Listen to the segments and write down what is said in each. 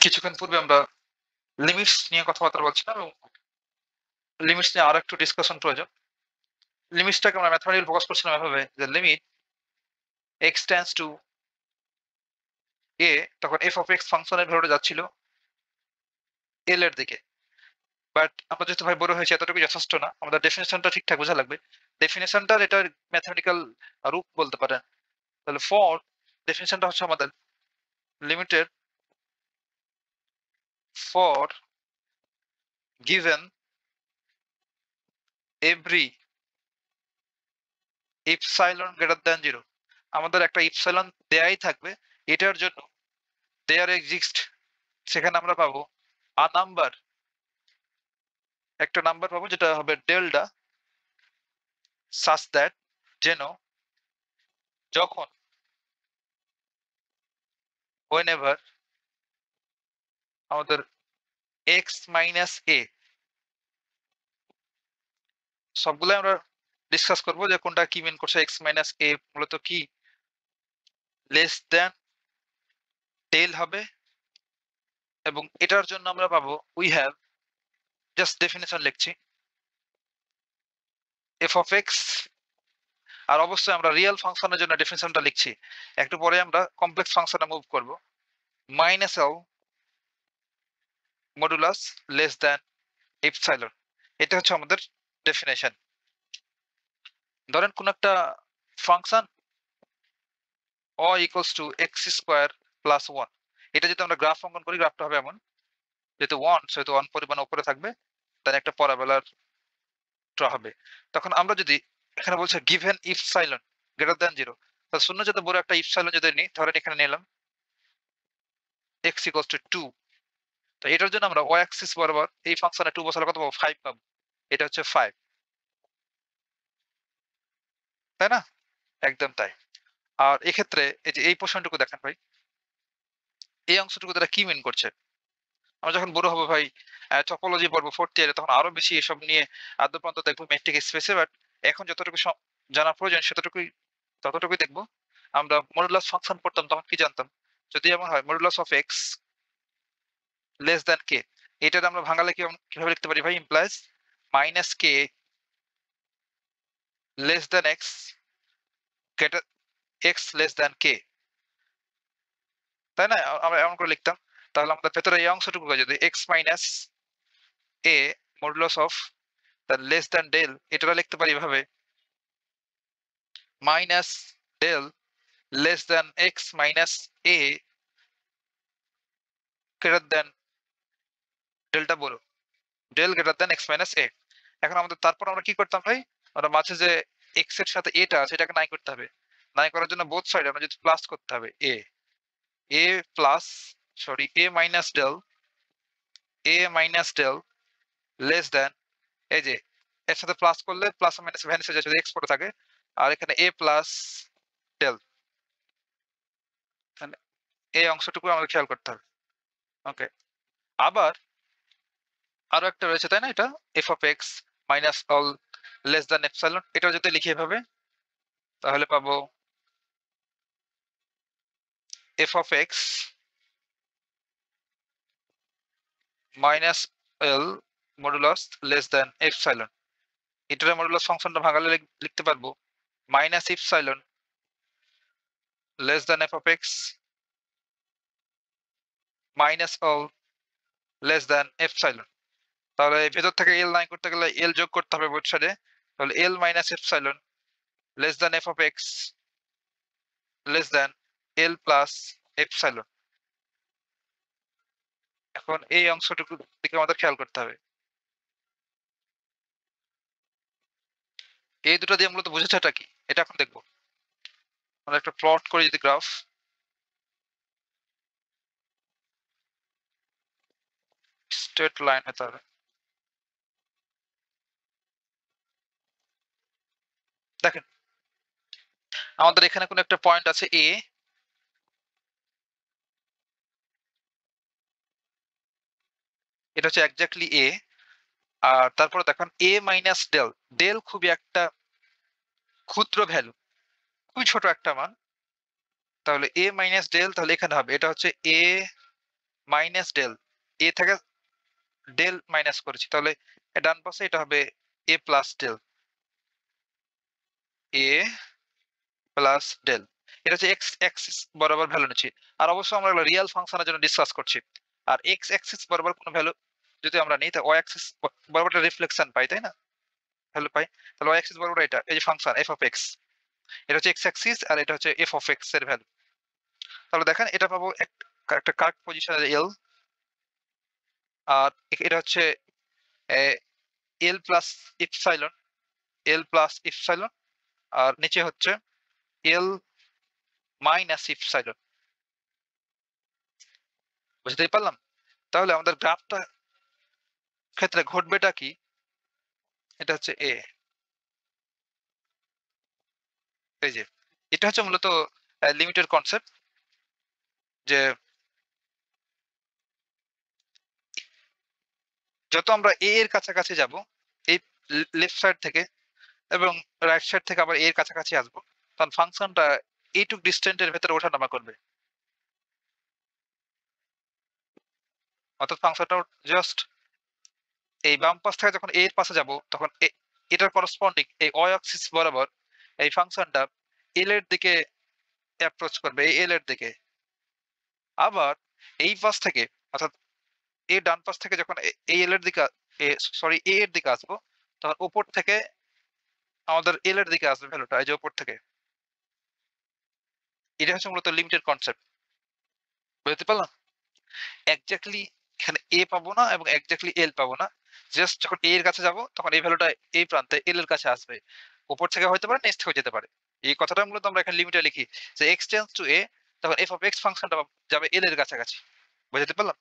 কিছুক্ষণ পূর্বে আমরা লিমিটস নিয়ে কথাবার্তা বলছিলাম এবং লিমিটস নিয়ে আরো একটু ডিসকাশন প্রয়োজন। লিমিটসটাকে আমরা ম্যাথমেটিক্যাল ফোকাস করছিলাম এভাবে যে limit x tends to a, তখন f অফ x ফাংশনের ভ্যালুটা যাচ্ছিল l এর দিকে। বাট আমরা যেহেতু ভাই বড় হয়েছে এতটুকু যথেষ্ট না, আমাদের ডেফিনেশনটা ঠিকঠাক বোঝা লাগবে। ডেফিনেশনটার এটার ম্যাথমেটিক্যাল রূপ বলতে পারেন। তাহলে ফর ডেফিনেশনটা হচ্ছে আমাদের লিমিটের for given every epsilon greater than 0, আমাদের একটা ইপসাইলন দেয়াই থাকবে, এটার জন্য দেয়ার এক্সিস্ট, সেখানে আমরা পাবো আ নাম্বার, একটা নাম্বার পাবো যেটা হবে ডেল্টা সাচ দ্যাট, যেন যখন whenever আমাদের x মাইনাস a, সবগুলো আমরা ডিসকাস করবো যে কোনটা কি মিন করছে। x মাইনাস a মূলত কি, লেস দ্যান টেল হবে, এবং এটার জন্য আমরা পাবো উই হ্যাভ, জাস্ট ডেফিনেশন লিখছি, f অফ x, আর অবশ্যই আমরা রিয়েল ফাংশনের জন্য ডেফিনেশনটা লিখছি, একটু পরে আমরা কমপ্লেক্স ফাংশনে মুভ করব, minus l modulus less than epsilon. এটা হচ্ছে আমাদের ডেফিনেশন। ধরেন কোন একটা function o equals to x square plus 1, এটা যদি আমরা গ্রাফ অঙ্কন করি, গ্রাফটা হবে এমন, যেহেতু 1 সেহেতু 1 পরিমাণ উপরে থাকবে, তার একটা প্যারাবোলার ড্র হবে। তখন আমরা যদি এখানে বলছে গিভেন ইপসাইলন গ্রেটার দ্যান 0, তাহলে শূন্য যত বড় একটা ইপসাইলন যদি নিই, ধরেন এখানে নিলাম x ইকুয়ালস টু 2, তো এটার জন্য আমরা y অ্যাক্সিস বরাবর এই ফাংশনে 2 বসালে কত পাবো, 5 পাবো। এটা হচ্ছে 5, তাই না? একদম তাই। আর এক্ষেত্রে এই যে এই পোর্শনটুকু দেখেন ভাই, এই অংশটুকু দ্বারা কি মিন করছে। আমরা যখন বড় হবো ভাই, টপোলজি পড়বো 4th ইয়ারে, তখন আরো বেশি এসব নিয়ে আদ্যপ্রান্ত দেখবো মেট্রিক স্পেসে। বাট এখন যতটুকু জানা প্রয়োজন ততটুকুই দেখবো। আমরা মডুলাস ফাংশন পড়তাম, তখন কি জানতাম, যদি এমন হয় modulus of x less than k, এটার আমরা ভাঙালে কিভাবে লিখতে পারি ভাই, implies minus k less than x greater x less than k, তাই না? আমরা এমন করে লিখতাম। তাহলে আমাদের ভেতরে এই অংশটুকু যদি x minus a modulus of তার লেস দ্যান ডেল, এটা লিখতে পারি এভাবে, minus del less than x minus a greater than delta বড়, del greater than x minus a. এখন আমাদের তারপর আমরা কি করতাম ভাই, আমরা মাঝে যে এক্স এর সাথে এটা আছে এটাকে নাই করতে হবে। নাই করার জন্য বোথ সাইড আমরা যদি প্লাস করতে হবে, এ প্লাস সরি এ মাইনাস ডেল লেস দ্যান, এই যে এর সাথে প্লাস করলে প্লাস মাইনাস ভ্যানিশ হয়ে যায়, যদি এক্স পড়ে থাকে, আর এখানে এ প্লাস ডেল, এই অংশটুকু আমাদের খেয়াল করতে হবে। ওকে, আবার আরো একটা রয়েছে, তাই না, এটা F of x minus all less than epsilon, এটা যদি লিখি এভাবে, তাহলে পাবো F of x minus L modulus less than epsilon. এটার মডুলাস ফাংশনটা ভাঙালে লিখতে পারবো minus epsilon less than f of x minus all less than epsilon. তাহলে ভেতর থেকে এল নাই করতে গেলে এল যোগ করতে হবে বোথ সাইডে, তাহলে L minus epsilon less than f of x less than L plus epsilon. এখন এই অংশটুকু দিকে আমাদের খেয়াল করতে হবে। এই দুটো দিয়ে মূলত বোঝাচ্ছেটা কি, এটা এখন দেখবো। আমরা একটা প্লট করি যদি, গ্রাফ স্ট্রেট লাইন হতে হবে। দেখেন আমাদের এখানে কোন একটা পয়েন্ট আছে এ, এটা হচ্ছে এক্স্যাক্টলি এ, আর তারপরে দেখেন এ মাইনাস ডেল, ডেল খুবই একটা ক্ষুদ্র ভ্যালু, খুবই ছোট একটা মান, তাহলে এ মাইনাস ডেল, তাহলে এখানে হবে এটা হচ্ছে এ মাইনাস ডেল, এ থেকে ডেল মাইনাস করেছি, তাহলে ডান পাশে এটা হবে এ প্লাস ডেল, এ প্লাস ডেল। এটা হচ্ছে এক্স অ্যাক্সিস বরাবর ভ্যালু নিচ্ছি। আর অবশ্যই আমরা এগুলো রিয়েল ফাংশনের জন্য ডিসকাস করছি। আর এক্স অ্যাক্সিস বরাবর কোনো ভ্যালু যদি আমরা নিই, তাহলে ওয়াই অ্যাক্সিস বরাবর একটা রিফ্লেকশন পাই, তাই না? ভ্যালু পাই। তাহলে ওয়াই অ্যাক্সিস বরাবর এটা, এই যে ফাংশন এফ অফ এক্স, এটা হচ্ছে এক্স অ্যাক্সিস আর এটা হচ্ছে এফ অফ এক্স এর ভ্যালু। তাহলে দেখেন এটা পাবো একটা কারেক্ট পজিশনে এল, আর এটা হচ্ছে এল প্লাস ইপসাইলন, এল প্লাস ইপসাইলন, আর নিচে হচ্ছে এল মাইনাস ইপসাইলন। বুঝতেই পারলাম? তাহলে আমাদের গ্রাফটা ক্ষেত্রে ঘটবেটা কি, এটা হচ্ছে এ, এই যে এটা হচ্ছে মূলত লিমিটের কনসেপ্ট, যে যত আমরা এ এর কাছাকাছি যাব এই লেফট সাইড থেকে এবং রাইট সাইড থেকে আবার এ এর কাছাকাছি আসবো, তখন ফাংশনটা এইটুক ডিস্টেন্সের ভেতরে ওঠানামা করবে। অর্থাৎ ফাংশনটা জাস্ট এই বাম পাশ থেকে যখন এ এর পাশে যাব, তখন এটার করসপন্ডিং এই ওয়াই অ্যাক্সিস বরাবর এই ফাংশনটা এল এর দিকে অ্যাপ্রোচ করবে, এই এল এর দিকে। আবার এই পাশ থেকে, অর্থাৎ এই ডান পাশ থেকে যখন এই এল এর দিকে, সরি এ এর দিকে আসবো, তখন উপর থেকে আমাদের এল এর দিকে আসবে ভ্যালুটা, এই যে উপর থেকে। এটা হচ্ছে মূলত লিমিটেড কনসেপ্ট। বুঝতে পারলাম? এক্স্যাক্টলি এখানে এ পাবো না এবং এক্স্যাক্টলি এল পাবো না, জাস্ট যখন এ এর কাছে যাব তখন এই ভ্যালুটা এই প্রান্তে এল এর কাছে আসবে, উপর থেকে হতে পারে নিচ থেকে যেতে পারে। এই কথাটা মূলত আমরা এখানে লিমিটে লিখি যে এক্স টেন্ডস টু এ, তখন এফ অফ এক্স ফাংশনটা যাবে এল এর কাছাকাছি। বুঝতে পারলাম?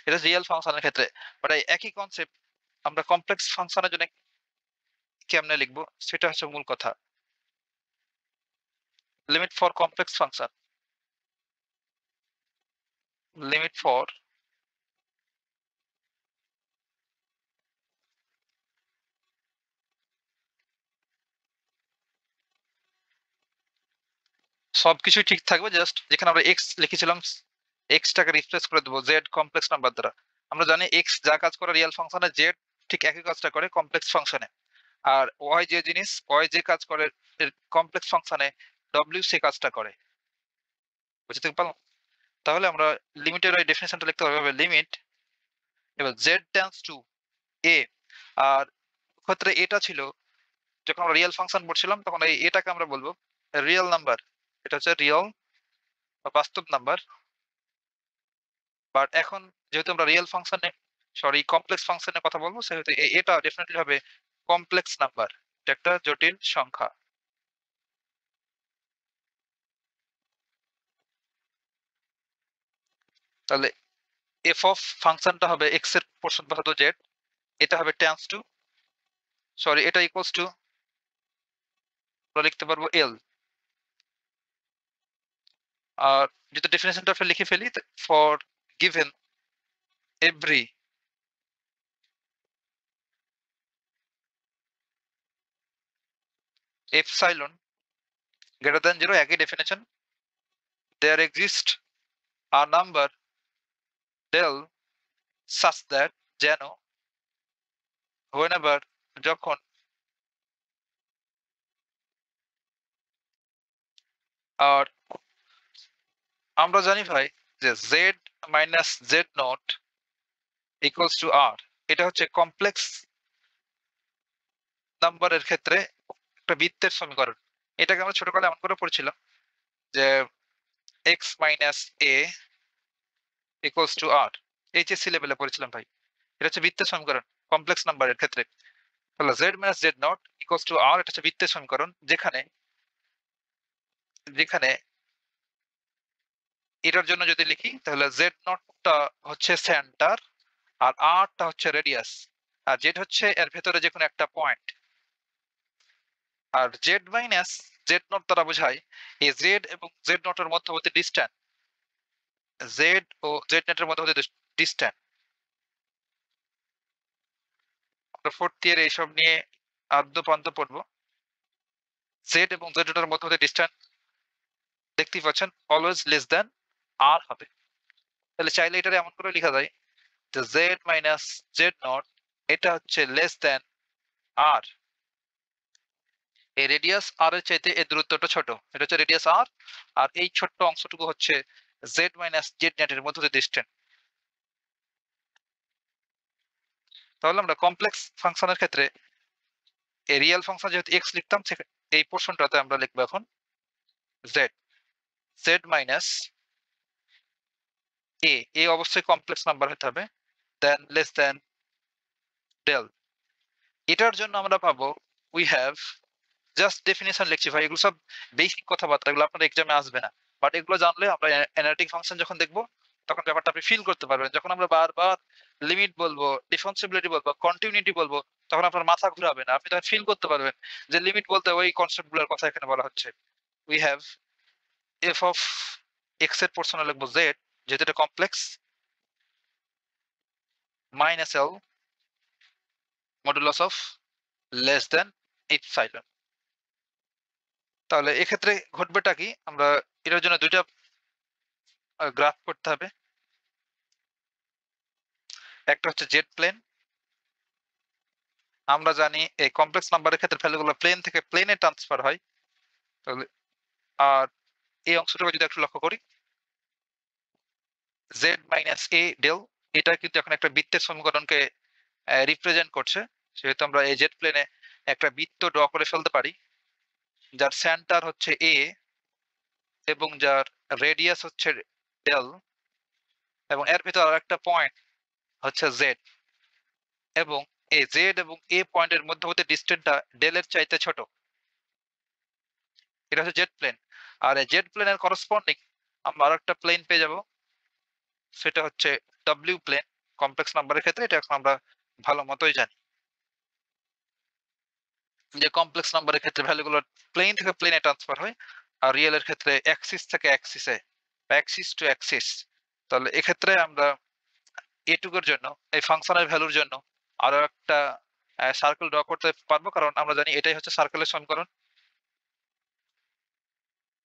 এটা রিয়েল ফাংশনের ক্ষেত্রে, বাট এই একই কনসেপ্ট আমরা কমপ্লেক্স ফাংশনের জন্য কেমনে লিখবো সেটা হচ্ছে মূল কথা। Limit for complex function, limit for সবকিছুই ঠিক থাকবে, জাস্ট যেখানে আমরা এক্স লিখেছিলাম এক্সটাকে রিপ্লেস করে দেবো জেড কমপ্লেক্স নাম্বার দ্বারা। আমরা জানি এক্স যা কাজ করে রিয়েল ফাংশনে, জেড ঠিক একই কাজটা করে কমপ্লেক্স ফাংশনে। আর ওয়াই যে জিনিস, ওয়াই যে কাজ করে কমপ্লেক্স ফাংশনে, ডব্লিউ সে কাজটা করে। বুঝতে পারলাম? তাহলে আমরা লিমিটের ওই ডেফিনেশনটা লিখতে হবে লিমিট, এবার জেড টেন্ডস টু এ। আর ক্ষেত্রে এটা ছিল যখন আমরা রিয়েল ফাংশন পড়ছিলাম, তখন এই এটাকে আমরা বলবো রিয়েল নাম্বার, এটা হচ্ছে রিয়েল বা বাস্তব নাম্বার। বাট এখন যেহেতু আমরা রিয়েল ফাংশনে, সরি কমপ্লেক্স ফাংশনের কথা বলবো, সেহেতু এটা ডেফিনেটলি হবে কমপ্লেক্স নাম্বার, এটা একটা জটিল সংখ্যা। তাহলে এফ অফ ফাংশনটা হবে এক্স এর পোর্শন বসাতো জেড, এটা হবে টেন্স টু, সরি এটা ইকুয়ালস টু আমরা লিখতে পারবো এল। আর যদি ডেফিনেশনটা লিখে ফেলি, for given every epsilon greater than 0, একই definition, there exists a number del such that, যেন whenever যখন, আর আমরা জানি ভাই যে z minus z not equals to r, এটা হচ্ছে কমপ্লেক্স নাম্বারের ক্ষেত্রে একটা বৃত্তের সমীকরণ। এটাকে আমরা ছোটকালে এমন করে পড়ছিলাম যে x minus a equals to r, HSC লেভেলে পড়েছিলাম ভাই। এটা হচ্ছে বৃত্তের সমীকরণ কমপ্লেক্স নাম্বারের ক্ষেত্রে। তাহলে z minus z not equals to r, এটা হচ্ছে বৃত্তের সমীকরণ, যেখানে যেখানে এটার জন্য যদি লিখি, তাহলে জেড নটটা হচ্ছে সেন্টার আর আরটা হচ্ছে রেডিয়াস, আর জেড হচ্ছে এর ভেতরে যে কোনো একটা পয়েন্ট। আর জেড মাইনাস জেড নট দ্বারা বোঝায় এই জেড এবং জেড নটের মধ্যবর্তী ডিস্ট্যান্স, জেড ও জেড নেটের মধ্যবর্তী ডিস্ট্যান্স। আমরা ফোর্থ ইয়ারে এইসব নিয়ে আদ্যপান্ত পড়বো। জেড এবং জেড নটের মধ্যবর্তী ডিস্ট্যান্স দেখতেই পাচ্ছেন অলওয়েজ লেস দ্যান আর হবে। তাহলে চাইলে এটা এমন করে লেখা যায় যে z মাইনাস জেড নট এটা হচ্ছে লেস দেন r। এই রেডিয়াস r এর চাইতে এই দূরত্বটা ছোট, এটা হচ্ছে রেডিয়াস r, আর এই ছোট্ট অংশটুকু হচ্ছে z মাইনাস জেড নেটের মধ্যে যে ডিসটেন্স। তাহলে আমরা কমপ্লেক্স ফাংশনের ক্ষেত্রে এই রিয়েল ফাংশন যেহেতু x লিখতাম, এই পোর্শনটাতে আমরা লিখবো এখন z, z মাইনাস a অবশ্যই কমপ্লেক্স নাম্বার হতে হবে, দেন লেস দেন ডেল। এটার জন্য আমরা পাবো উই হ্যাভ জাস্ট ডেফিনিশন লিখছি ভাই, এগুলো সব বেসিক কথাবার্তা, এগুলো আপনার এক্সামে আসবে না, বাট এগুলো জানলে আমরা অ্যানালিটিক ফাংশন যখন দেখবো তখন ব্যাপারটা আপনি ফিল করতে পারবেন। যখন আমরা বারবার লিমিট বলবো, ডিফারেন্সিবিলিটি বলবো, কন্টিনিউটি বলবো, তখন আপনার মাথা ঘুরাবে না, আপনি তখন ফিল করতে পারবেন যে লিমিট বলতে ওই কনসেপ্টগুলোর কথা এখানে বলা হচ্ছে। We have F of x এর পোর্শনে লিখবো জেড, যেহেতু এটা complex, minus L modulus of less than epsilon. তাহলে এক্ষেত্রে ঘটবেটা কি, আমরা এটার জন্য দুইটা গ্রাফ করতে হবে। একটা হচ্ছে জেড প্লেন, আমরা জানি এই কমপ্লেক্স নাম্বারের ক্ষেত্রে ভ্যালুগুলো প্লেন থেকে প্লেনে ট্রান্সফার হয়। তাহলে আর এই অংশটুকু যদি একটু লক্ষ্য করি, জেড মাইনাস এ ডেল, এটা কিন্তু এখন একটা বৃত্তের সমীকরণকে রিপ্রেজেন্ট করছে। সেহেতু আমরা এই জেড প্লেনে একটা বৃত্ত ড্র করে ফেলতে পারি, যার সেন্টার হচ্ছে এ এবং যার রেডিয়াস হচ্ছে ডেল, এবং এর ভিতর আর একটা পয়েন্ট হচ্ছে জেড, এবং এই জেড এবং এ পয়েন্টের মধ্যবর্তী ডিস্টেন্সটা ডেল এর চাইতে ছোট। এটা হচ্ছে জেড প্লেন। আর এই জেড প্লেনের করসপন্ডিং আমরা আরেকটা প্লেন পেয়ে যাব, সেটা হচ্ছে ডব্লিউ প্লেন। কমপ্লেক্স নাম্বারের ক্ষেত্রে এটা এখন আমরা ভালো মতোই জানি যে কমপ্লেক্স নাম্বারের ক্ষেত্রে ভ্যালুগুলো প্লেন থেকে প্লেনে ট্রান্সফার হয়, আর রিয়েল এর ক্ষেত্রে অ্যাক্সিস থেকে অ্যাক্সিসে, অ্যাক্সিস টু অ্যাক্সিস। তাহলে এক্ষেত্রে আমরা এটুকুর জন্য এই ফাংশনের ভ্যালুর জন্য আরো একটা সার্কেল ড্র করতে পারবো, কারণ আমরা জানি এটাই হচ্ছে সার্কেলের সমীকরণ,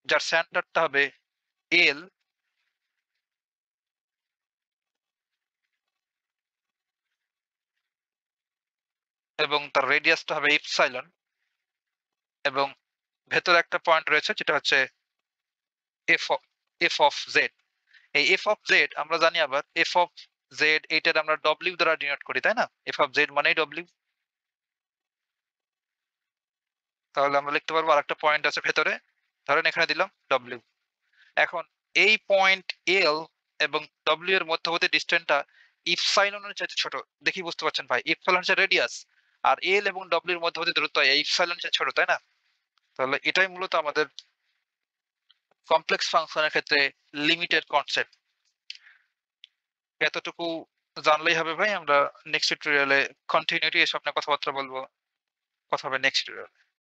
যার সেন্টারটা হবে এল এবং তার রেডিয়াসটা হবে ইপসাইলন, এবং ভেতরে একটা পয়েন্ট রয়েছে যেটা হচ্ছে এফ অফ জেড। এই এফ অফ জেড আমরা জানি আবার এফ অফ জেড এইটার আমরা ডব্লিউ দ্বারা ডিনোট করি, তাই না? এফ অফ জেড মানেই ডব্লিউ। তাহলে আমরা লিখতে পারবো আরেকটা পয়েন্ট আছে ভেতরে, ধরেন এখানে দিলাম ডব্লিউ। এখন এই পয়েন্ট এল এবং ডব্লিউ এর মধ্যবর্তী ডিস্টেন্সটা ইপসাইলনের চাইতে ছোট। দেখি বুঝতে পারছেন ভাই, ইপসাইলন হচ্ছে রেডিয়াস, আর এল এবং ডব্লিউ এর মধ্যবর্তী দূরত্ব এই ইপসাইলন চেয়ে ছোট, তাই না? তাহলে এটাই মূলত আমাদের কমপ্লেক্স ফাংশনের ক্ষেত্রে লিমিটের কনসেপ্ট। এতটুকু জানলেই হবে ভাই। আমরা নেক্সট টিউটোরিয়ালে কন্টিনিউটি এসব নিয়ে কথাবার্তা বলবো। কথা হবে নেক্সট টিউটোরিয়ালে।